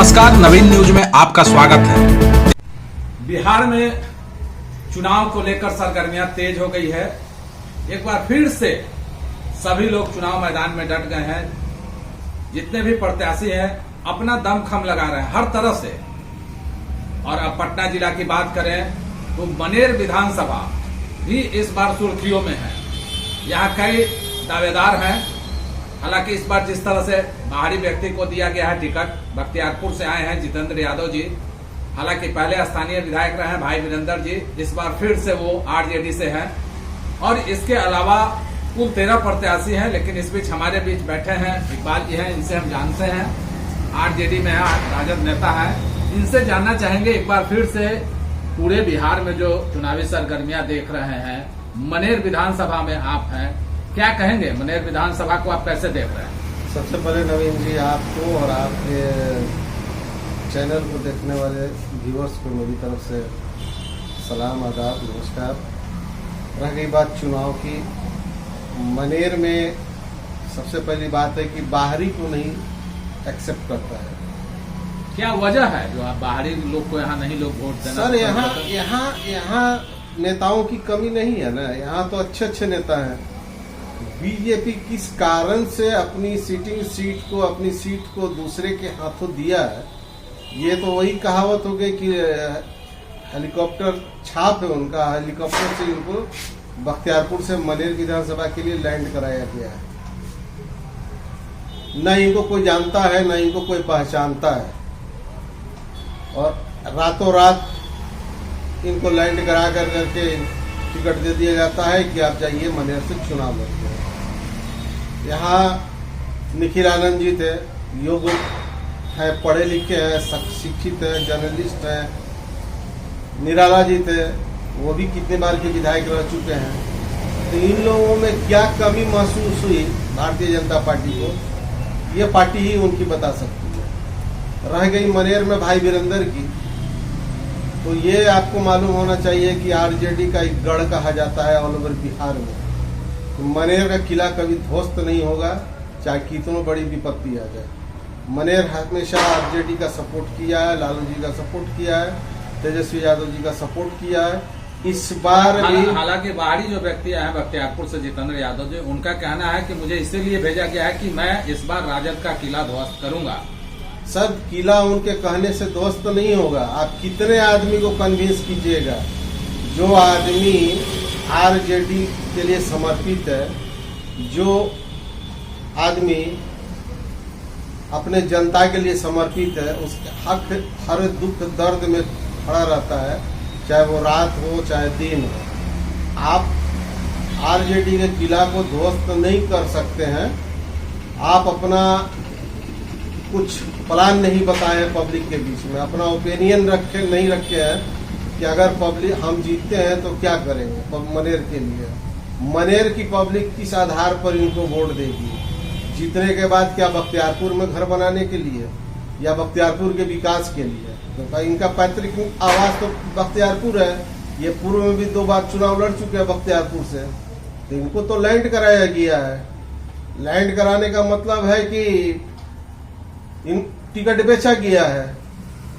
नमस्कार, नवीन न्यूज में आपका स्वागत है। बिहार में चुनाव को लेकर सरगर्मियां तेज हो गई है। एक बार फिर से सभी लोग चुनाव मैदान में डट गए हैं। जितने भी प्रत्याशी हैं अपना दमखम लगा रहे हैं हर तरह से। और अब पटना जिला की बात करें तो मनेर विधानसभा भी इस बार सुर्खियों में है। यहाँ कई दावेदार हैं। हालांकि इस बार जिस तरह से बाहरी व्यक्ति को दिया गया है टिकट, बख्तियारपुर से आए हैं जितेंद्र यादव जी। हालांकि पहले स्थानीय विधायक रहे हैं भाई वीरेंद्र जी, इस बार फिर से वो आरजेडी से हैं। और इसके अलावा कुल 13 प्रत्याशी हैं, लेकिन इस बीच हमारे बीच बैठे हैं इकबाल जी हैं, इनसे हम जानते हैं, आरजेडी में है, राजद नेता है। इनसे जानना चाहेंगे एक बार फिर से पूरे बिहार में जो चुनावी सरगर्मियां देख रहे हैं, मनेर विधानसभा में आप हैं, क्या कहेंगे? मनेर विधानसभा को आप कैसे देख रहे हैं? सबसे पहले नवीन जी, आपको और आपके चैनल को देखने वाले व्यूअर्स को मेरी तरफ से सलाम, आदाब, नमस्कार। रह गई बात चुनाव की, मनेर में सबसे पहली बात है कि बाहरी को नहीं एक्सेप्ट करता है। क्या वजह है जो आप बाहरी लोग को यहाँ नहीं लोग वोट देना? सर, यहाँ नेताओं की कमी नहीं है ना। यहाँ तो अच्छे नेता हैं। बीजेपी किस कारण से अपनी अपनी सीट को दूसरे के हाथों दिया है, ये तो वही कहावत हो गई कि हेलीकॉप्टर छाप है उनका, हेलीकॉप्टर से इनको बख्तियारपुर से मनेर विधानसभा के लिए लैंड कराया गया है। न इनको कोई जानता है, न इनको कोई पहचानता है, और रातों रात इनको लैंड करा करके टिकट दे दिया जाता है कि आप जाइए मनेर से चुनाव लड़िए। यहाँ निखिल आनंद जी थे, योग्य है, पढ़े लिखे हैं, शिक्षित हैं, जर्नलिस्ट हैं। निराला जी थे, वो भी कितने बार के विधायक रह चुके हैं। तो इन लोगों में क्या कमी महसूस हुई भारतीय जनता पार्टी को, ये पार्टी ही उनकी बता सकती है। रह गई मनेर में भाई वीरेंद्र की, तो ये आपको मालूम होना चाहिए कि आरजेडी का एक गढ़ कहा जाता है ऑल ओवर बिहार में। तो मनेर का किला कभी ध्वस्त नहीं होगा, चाहे कितनों बड़ी विपत्ति आ जाए। मनेर हमेशा आरजेडी का सपोर्ट किया है, लालू जी का सपोर्ट किया है, तेजस्वी यादव जी का सपोर्ट किया है। इस बार भी हालांकि बाहरी जो व्यक्ति आए हैं बख्तियारपुर से जितेंद्र यादव जी, उनका कहना है कि मुझे इसीलिए भेजा गया है कि मैं इस बार राजद का किला ध्वस्त करूंगा। सब किला उनके कहने से ध्वस्त नहीं होगा। आप कितने आदमी को कन्विंस कीजिएगा? जो आदमी आरजेडी के लिए समर्पित है, जो आदमी अपने जनता के लिए समर्पित है, उसके हक हर दुख दर्द में खड़ा रहता है, चाहे वो रात हो चाहे दिन हो। आप आरजेडी के किला को ध्वस्त नहीं कर सकते हैं। आप अपना कुछ प्लान नहीं बताए पब्लिक के बीच में, अपना ओपिनियन नहीं रखे हैं कि अगर पब्लिक हम जीतते हैं तो क्या करेंगे मनेर के लिए। मनेर की पब्लिक किस आधार पर इनको वोट देगी? जीतने के बाद क्या बख्तियारपुर में घर बनाने के लिए या बख्तियारपुर के विकास के लिए? तो इनका पैतृक आवास तो बख्तियारपुर है। ये पूर्व में भी 2 बार चुनाव लड़ चुके हैं बख्तियारपुर से, तो इनको तो लैंड कराया गया है। लैंड कराने का मतलब है कि इन टिकट बेचा गया है।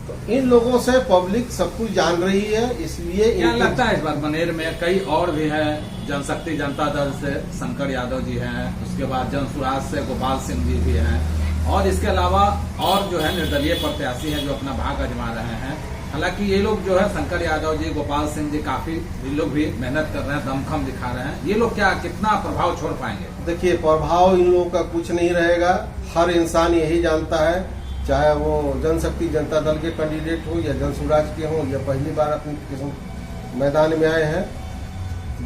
तो इन लोगों से पब्लिक सब कुछ जान रही है, इसलिए क्या लगता है इस बार मनेर में कई और भी हैं? जनशक्ति जनता दल से शंकर यादव जी हैं, उसके बाद जनसुराज से गोपाल सिंह जी भी हैं, और इसके अलावा और जो है निर्दलीय प्रत्याशी हैं जो अपना भाग आजमा रहे हैं। हालांकि ये लोग जो है शंकर यादव जी, गोपाल सिंह जी, काफी ये लोग भी मेहनत कर रहे हैं, दमखम दिखा रहे हैं। ये लोग क्या कितना प्रभाव छोड़ पाएंगे? देखिए, प्रभाव इन लोगों का कुछ नहीं रहेगा। हर इंसान यही जानता है, चाहे वो जनशक्ति जनता दल के कैंडिडेट हो या जनसुराज के हो या पहली बार अपने मैदान में आए हैं,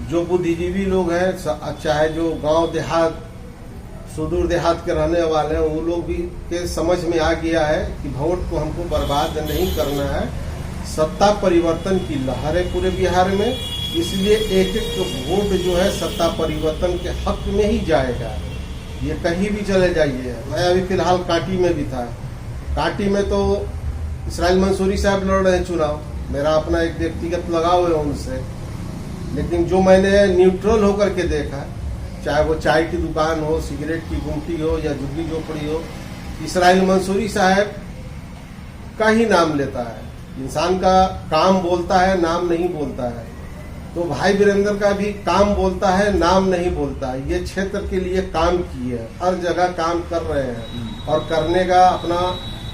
जो बुद्धिजीवी लोग हैं, चाहे जो गांव देहात सुदूर देहात के रहने वाले हैं, वो लोग भी के समझ में आ गया है कि वोट को हमको बर्बाद नहीं करना है। सत्ता परिवर्तन की लहर है पूरे बिहार में, इसलिए एक वोट जो है सत्ता परिवर्तन के हक में ही जाएगा। ये कहीं भी चले जाइए। मैं अभी फिलहाल कांटी में भी था। कांटी में तो इसराइल मंसूरी साहब लड़ रहे हैं चुनाव। मेरा अपना एक व्यक्तिगत लगाव है उनसे, लेकिन जो मैंने न्यूट्रल होकर के देखा, चाहे वो चाय की दुकान हो, सिगरेट की गुमटी हो या झुग्गी झोपड़ी हो, इसराइल मंसूरी साहब का ही नाम लेता है। इंसान का काम बोलता है, नाम नहीं बोलता है। तो भाई वीरेंद्र का भी काम बोलता है, नाम नहीं बोलता है। ये क्षेत्र के लिए काम किए, हर जगह काम कर रहे हैं और करने का अपना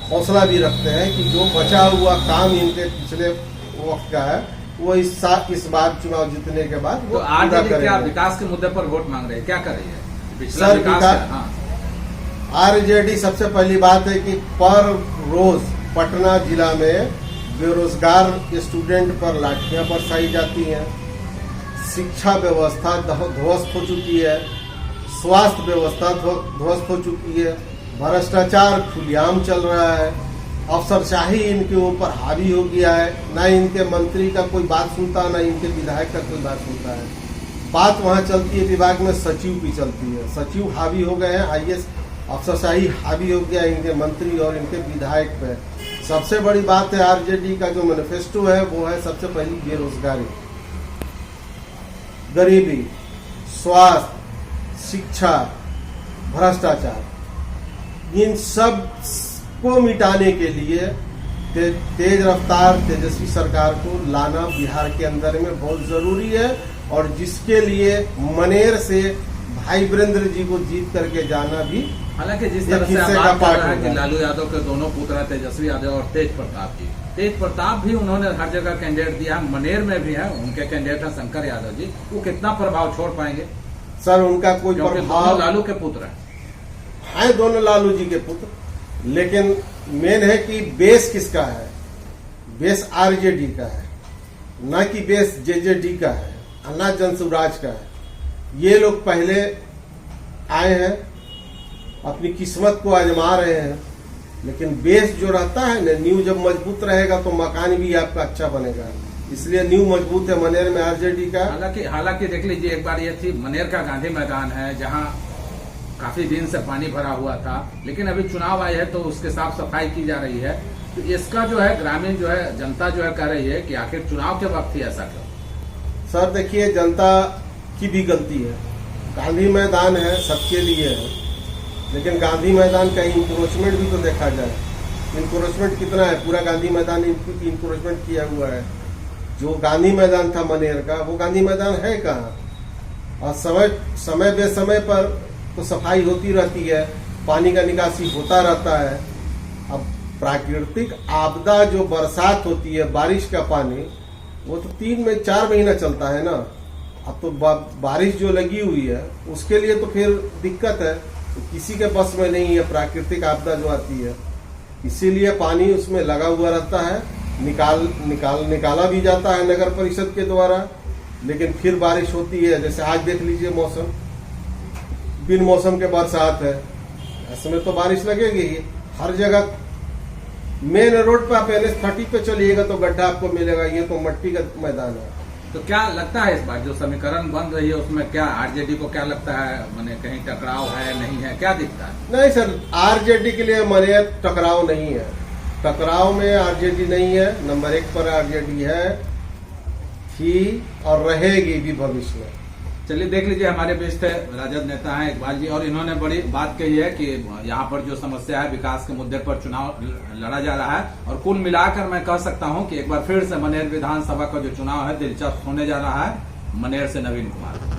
हौसला भी रखते हैं कि जो बचा हुआ काम इनके पिछले वक्त का है वो इस बार चुनाव जीतने के बाद तो वो आज पूरा क्या करेंगे। विकास के मुद्दे पर वोट मांग रहे हैं, क्या कर रही है पिछला सर, विकास विकास- है, हाँ। आरजेडी सबसे पहली बात है कि पर रोज पटना जिला में बेरोजगार स्टूडेंट पर लाठियां बरसाई जाती हैं, शिक्षा व्यवस्था ध्वस्त हो चुकी है, स्वास्थ्य व्यवस्था ध्वस्त हो चुकी है, भ्रष्टाचार खुलेआम चल रहा है, अफसरशाही इनके ऊपर हावी हो गया है। ना इनके मंत्री का कोई बात सुनता, ना इनके विधायक का कोई बात सुनता है। बात वहाँ चलती है विभाग में सचिव की चलती है, सचिव हावी हो गए हैं, आईएएस अफसरशाही हावी हो गया इनके मंत्री और इनके विधायक पे। सबसे बड़ी बात है आरजेडी का जो मैनिफेस्टो है वो है सबसे पहली बेरोजगारी, गरीबी, स्वास्थ्य, शिक्षा, भ्रष्टाचार, इन सब को मिटाने के लिए तेज रफ्तार तेजस्वी सरकार को लाना बिहार के अंदर में बहुत जरूरी है। और जिसके लिए मनेर से भाई वीरेंद्र जी को जीत करके जाना भी हालांकि जिस ये तरह से हिस्से आप का बात कर पार्ट रहे हैं होगा। कि लालू यादव के दोनों पुत्र हैं, तेजस्वी यादव और तेज प्रताप जी। तेज प्रताप भी उन्होंने हर जगह कैंडिडेट दिया, मनेर में भी है उनके कैंडिडेट है शंकर यादव जी। वो कितना प्रभाव छोड़ पाएंगे? सर उनका कोई क्योंकि प्रभाव दोनों लालू के पुत्र हैं। है, दोनों लालू जी के पुत्र, लेकिन मेन है कि बेस किसका है? बेस आरजेडी का है, ना कि बेस जेजेडी का है, ना जनसुराज का है। ये लोग पहले आए हैं, अपनी किस्मत को आजमा रहे हैं, लेकिन बेस जो रहता है ना, नींव जब मजबूत रहेगा तो मकान भी आपका अच्छा बनेगा। इसलिए नींव मजबूत है मनेर में आरजेडी का। हालांकि देख लीजिए, एक बार ये थी मनेर का गांधी मैदान है जहां काफी दिन से पानी भरा हुआ था, लेकिन अभी चुनाव आए हैं तो उसके साफ सफाई की जा रही है। तो इसका जो है ग्रामीण जो है जनता जो है कह रही है कि आखिर चुनाव के वक्त ही ऐसा क्यों? सर देखिए, जनता की भी गलती है। गांधी मैदान है, सबके लिए है, लेकिन गांधी मैदान का इंक्रोचमेंट भी तो देखा जाए। इंक्रोचमेंट कितना है? पूरा गांधी मैदान इंक्रोचमेंट किया हुआ है। जो गांधी मैदान था मनेर का, वो गांधी मैदान है कहाँ? और समय बेसमय पर तो सफाई होती रहती है, पानी का निकासी होता रहता है। अब प्राकृतिक आपदा जो बरसात होती है, बारिश का पानी, वो तो 4 महीना चलता है ना। अब तो बारिश जो लगी हुई है उसके लिए तो फिर दिक्कत है, तो किसी के बस में नहीं है प्राकृतिक आपदा जो आती है। इसीलिए पानी उसमें लगा हुआ रहता है, निकाला भी जाता है नगर परिषद के द्वारा, लेकिन फिर बारिश होती है। जैसे आज देख लीजिए, मौसम बिन मौसम के बरसात है, ऐसे में तो बारिश लगेगी ही। हर जगह मेन रोड पे आप NH30 पे चलिएगा तो गड्ढा आपको मिलेगा। ये तो मट्टी का मैदान है। तो क्या लगता है इस बार जो समीकरण बन रही है उसमें क्या आरजेडी को क्या लगता है, माने कहीं टकराव है नहीं है, क्या दिखता है? नहीं सर, आरजेडी के लिए मनेर टकराव नहीं है। टकराव में आरजेडी नहीं है। नंबर 1 पर आरजेडी है, थी और रहेगी भी भविष्य में। चलिए देख लीजिए, हमारे बीच थे राजद नेता हैं इकबाल जी, और इन्होंने बड़ी बात कही है कि यहाँ पर जो समस्या है विकास के मुद्दे पर चुनाव लड़ा जा रहा है। और कुल मिलाकर मैं कह सकता हूँ कि एक बार फिर से मनेर विधानसभा का जो चुनाव है दिलचस्प होने जा रहा है। मनेर से नवीन कुमार।